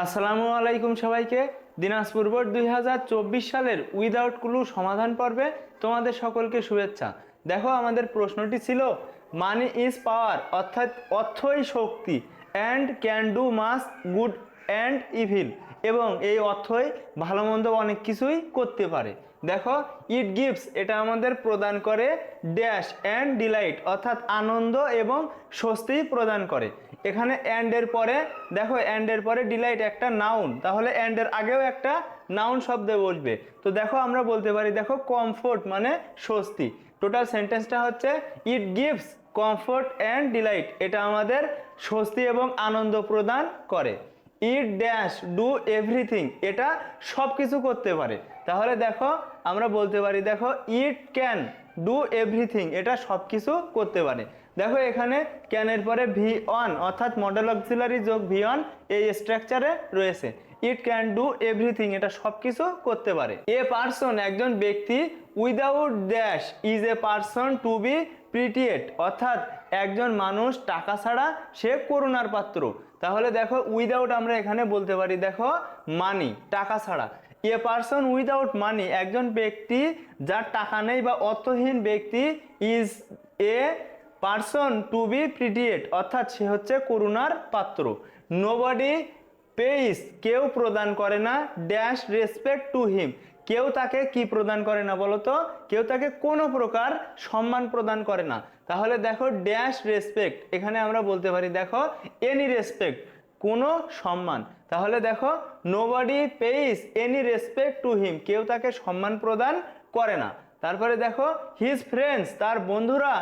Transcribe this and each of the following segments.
আসসালামু আলাইকুম সবাইকে। দিনাজপুর বোর্ড 2024 সালের উইদাউট ক্লু সমাধান পর্বে তোমাদের সকলকে শুভেচ্ছা। দেখো, আমাদের প্রশ্নটি ছিল মানি ইজ পাওয়ার, অর্থাৎ অর্থই শক্তি, and can do much good and evil, এবং এই অর্থই ভালো মন্দ অনেক কিছুই করতে পারে। দেখো, ইট গিভস, এটা আমাদের প্রদান করে ড্যাশ অ্যান্ড ডিলাইট, অর্থাৎ আনন্দ এবং স্বস্তি প্রদান করে। এখানে অ্যান্ডের পরে দেখো, অ্যান্ডের পরে ডিলাইট একটা নাউন, তাহলে অ্যান্ডের আগেও একটা নাউন শব্দ বসবে। তো দেখো, আমরা বলতে পারি দেখো কমফোর্ট মানে স্বস্তি। টোটাল সেন্টেন্সটা হচ্ছে it gives comfort and delight, এটা আমাদের স্বস্তি এবং আনন্দ প্রদান করে। ইট ড্যাশ ডু এভরিথিং, এটা সব কিছু করতে পারে। তাহলে দেখো, আমরা বলতে পারি দেখো ইট ক্যান ডু এভরিথিং, এটা সব কিছু করতে পারে। দেখো, এখানে ক্যানের পরে ভি অন, অর্থাৎ মডেল অক্সিলারি যোগ ভি অন এই স্ট্রাকচারে রয়েছে। ইট ক্যান ডু এভরিথিং, এটা সব কিছু করতে পারে। এ পারসন, একজন ব্যক্তি, without dash is a person to be pitied, অর্থাৎ একজন মানুষ টাকা ছাড়া সে করুণার পাত্র। তাহলে দেখো, উইদাউট আমরা এখানে বলতে পারি দেখো মানি, টাকা ছাড়া। এ পারসন উইদাউট মানি, একজন ব্যক্তি যার টাকা নেই বা অর্থহীন ব্যক্তি, is a person to be pitied, অর্থাৎ সে হচ্ছে করুণার পাত্র। নোবডি পেইস, কেউ প্রদান করে না ড্যাশ রেসপেক্ট টু হিম, কেউ তাকে কি প্রদান করে না বলতো, কেউ তাকে কোনো প্রকার সম্মান প্রদান করে না। তাহলে দেখো ড্যাশ রেসপেক্ট, এখানে আমরা বলতে পারি দেখো এনি রেসপেক্ট, কোনো সম্মান। তাহলে দেখো nobody pace any respect to him, কেউ তাকে সম্মান প্রদান করে না। তারপরে দেখো হিজ ফ্রেন্ডস, তার বন্ধুরা,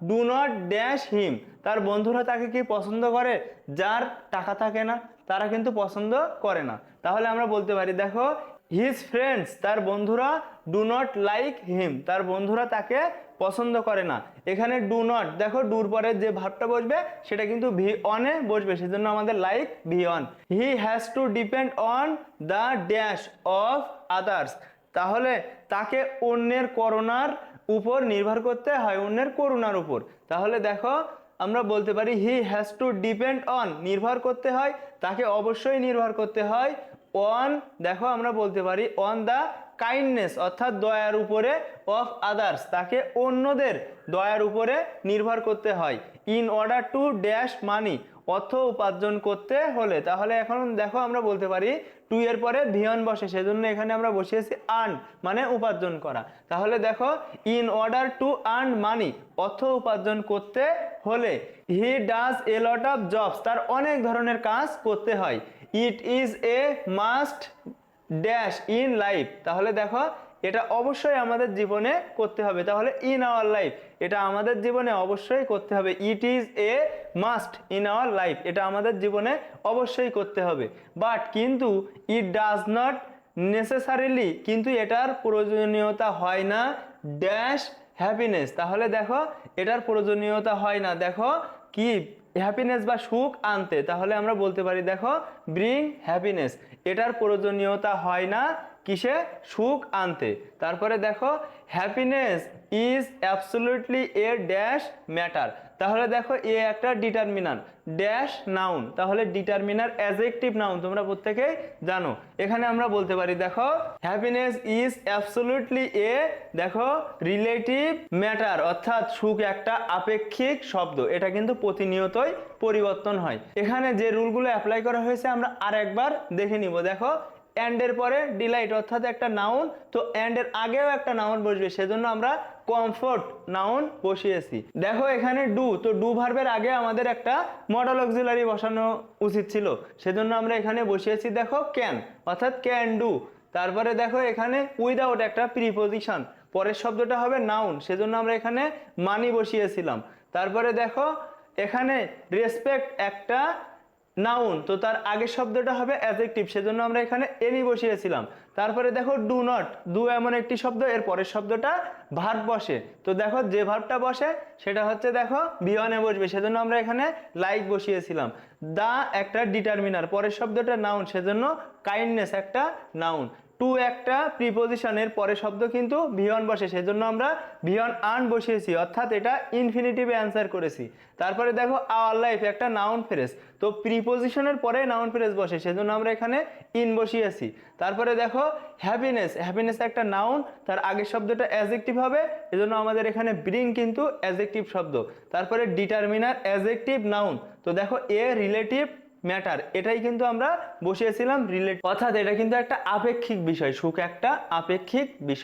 ডু নট ড্যাশ হিম, তার বন্ধুরা তাকে কি পছন্দ করে, যার টাকা থাকে না তারা কিন্তু পছন্দ করে না। তাহলে আমরা বলতে পারি দেখো হিজ ফ্রেন্ডস, তার বন্ধুরা, ডু নট লাইক হিম, তার বন্ধুরা তাকে পছন্দ করে না। এখানে ডু নট, দেখো ডুর পরে যে ভাবটা বসবে সেটা কিন্তু ভি অনে বসবে, সেজন্য আমাদের like V on. He has to depend on the dash of others, তাহলে তাকে অন্যের করুণার উপর নির্ভর করতে হয়, অন্যের করুণার উপর। তাহলে দেখো, আমরা বলতে পারি he has to depend on, নির্ভর করতে হয়, তাকে অবশ্যই নির্ভর করতে হয় অন, দেখো আমরা বলতে পারি অন দ্য কাইন্ডনেস, অর্থাৎ দয়ার উপরে, অফ আদার্স, তাকে অন্যদের দয়ার উপরে নির্ভর করতে হয়। ইন অর্ডার টু ড্যাশ মানি, অর্থ উপার্জন করতে হলে। তাহলে এখন দেখো, আমরা বলতে পারি টু এর পরে ভিয়ন বসে, সেজন্য এখানে আমরা বসিয়েছি আর্ন, মানে উপার্জন করা। তাহলে দেখো in order to earn money, অর্থ উপার্জন করতে হলে। He does a lot of jobs, তার অনেক ধরনের কাজ করতে হয়। It is a must dash in life, তাহলে দেখো এটা অবশ্যই আমাদের জীবনে করতে হবে। তাহলে ইন আওয়ার লাইফ, এটা আমাদের জীবনে অবশ্যই করতে হবে। It is a must in our life, এটা আমাদের জীবনে অবশ্যই করতে হবে। বাট কিন্তু ইট ডাজ নট নেসেসারিলি, কিন্তু এটার প্রয়োজনীয়তা হয় না ড্যাশ হ্যাপিনেস, তাহলে দেখো এটার প্রয়োজনীয়তা হয় না দেখো কি হ্যাপিনেস বা সুখ আনতে। তাহলে আমরা বলতে পারি দেখো ব্রিং হ্যাপিনেস, এটার প্রয়োজনীয়তা হয় না কিসে, সুখ আনতে। তারপরে দেখো happiness is absolutely a dash matter, তাহলে দেখো এ একটা ডিটারমিনার ড্যাশ নাউন, তাহলে ডিটারমিনার অ্যাডজেক্টিভ নাউন তোমরা প্রত্যেকেই জানো। এখানে আমরা বলতে পারি দেখো হ্যাপিনেস ইজ অ্যাবসলিউটলি এ দেখো রিলেটিভ ম্যাটার, অর্থাৎ সুখ একটা আপেক্ষিক শব্দ, এটা কিন্তু প্রতিনিয়তই পরিবর্তন হয়। এখানে যে রুলগুলো অ্যাপ্লাই করা হয়েছে আমরা আর একবার দেখে নিব। দেখো অ্যান্ডের পরে ডিলাইট, অর্থাৎ একটা নাউন, তো অ্যান্ডের আগেও একটা নাউন বসবে, সেজন্য আমরা কমফোর্ট নাউন বসিয়েছি। দেখো এখানে ডু, তো ডু ভার্বের আগে আমাদের একটা মডেল অক্সিলারি বসানো উচিত ছিল, সেজন্য আমরা এখানে বসিয়েছি দেখো ক্যান, অর্থাৎ ক্যান ডু। তারপরে দেখো এখানে উইদাউট একটা প্রিপোজিশন, পরের শব্দটা হবে নাউন, সেজন্য আমরা এখানে মানি বসিয়েছিলাম। তারপরে দেখো এখানে রেসপেক্ট একটা নাউন, তো তার আগের শব্দটা হবে অ্যাডজেক্টিভ, সেজন্য আমরা এখানে এনি বসিয়েছিলাম। তারপরে দেখো ডু নট, ডু এমন একটি শব্দ, এর পরের শব্দটা ভার্ব বসে, তো দেখো যে ভার্বটা বসে সেটা হচ্ছে দেখো বিয়নে বসবে, সেজন্য আমরা এখানে লাইক বসিয়েছিলাম। দা একটা ডিটারমিনার, পরের শব্দটা নাউন, সেজন্য কাইন্ডনেস একটা নাউন। টু একটা প্রিপোজিশনের পরে শব্দ কিন্তু ভি ওয়ান বসে, সেজন্য আমরা ভি ওয়ান আর্ন বসিয়েছি, অর্থাৎ এটা ইনফিনিটিভে অ্যান্সার করেছি। তারপরে দেখো আওয়ার লাইফ একটা নাউন ফ্রেজ, তো প্রিপোজিশনের পরে নাউন ফ্রেজ বসে, সেজন্য আমরা এখানে ইন বসিয়েছি। তারপরে দেখো হ্যাপিনেস, হ্যাপিনেস একটা নাউন, তার আগের শব্দটা অ্যাডজেক্টিভ হবে, এজন্য আমাদের এখানে ব্রিং কিন্তু অ্যাডজেক্টিভ শব্দ। তারপরে ডিটারমিনার অ্যাডজেক্টিভ নাউন, তো দেখো এ রিলেটিভ ম্যাটার, এটাই কিন্তু আমরা বসিয়েছিলাম রিলেট, অর্থাৎ এটা কিন্তু একটা আপেক্ষিক বিষয়, সুখ একটা আপেক্ষিক বিষয়।